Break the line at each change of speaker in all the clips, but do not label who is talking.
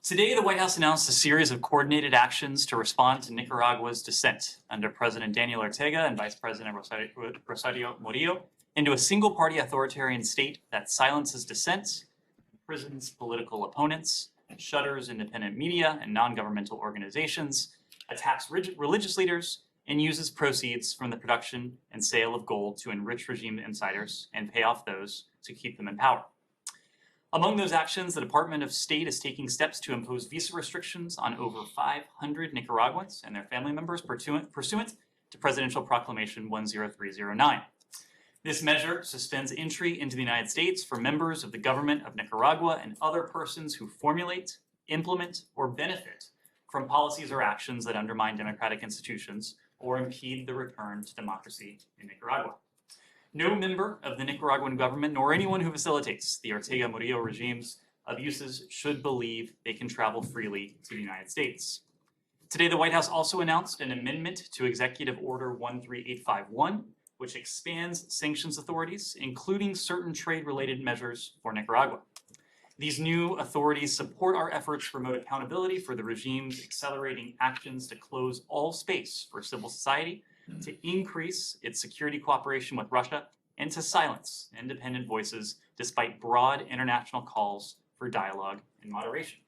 Today, the White House announced a series of coordinated actions to respond to Nicaragua's descent under President Daniel Ortega and Vice President Rosario Murillo into a single-party authoritarian state that silences dissent, imprisons political opponents, shutters independent media and non-governmental organizations, attacks religious leaders, and uses proceeds from the production and sale of gold to enrich regime insiders and pay off those to keep them in power. Among those actions, the Department of State is taking steps to impose visa restrictions on over 500 Nicaraguans and their family members pursuant to Presidential Proclamation 10309. This measure suspends entry into the United States for members of the government of Nicaragua and other persons who formulate, implement, or benefit from policies or actions that undermine democratic institutions or impede the return to democracy in Nicaragua. No member of the Nicaraguan government, nor anyone who facilitates the Ortega-Murillo regime's abuses, should believe they can travel freely to the United States. Today, the White House also announced an amendment to Executive Order 13851, which expands sanctions authorities, including certain trade-related measures for Nicaragua. These new authorities support our efforts to promote accountability for the regime's accelerating actions to close all space for civil society, to increase its security cooperation with Russia, and to silence independent voices despite broad international calls for dialogue and moderation.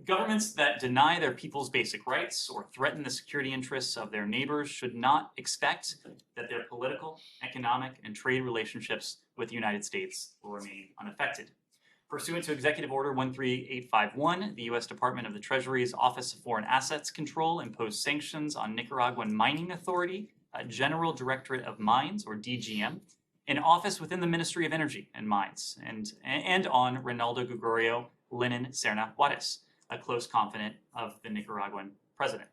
Governments that deny their people's basic rights or threaten the security interests of their neighbors should not expect that their political, economic, and trade relationships with the United States will remain unaffected. Pursuant to Executive Order 13851, the U.S. Department of the Treasury's Office of Foreign Assets Control imposed sanctions on Nicaraguan Mining Authority, General Directorate of Mines, or DGM, an office within the Ministry of Energy and Mines, and on Reinaldo Gregorio Lenin Serna Juarez, a close confidant of the Nicaraguan president.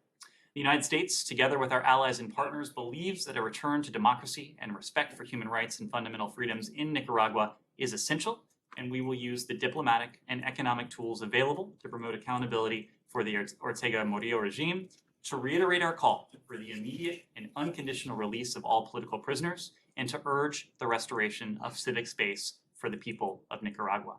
The United States, together with our allies and partners, believes that a return to democracy and respect for human rights and fundamental freedoms in Nicaragua is essential, and we will use the diplomatic and economic tools available to promote accountability for the Ortega-Murillo regime, to reiterate our call for the immediate and unconditional release of all political prisoners, and to urge the restoration of civic space for the people of Nicaragua.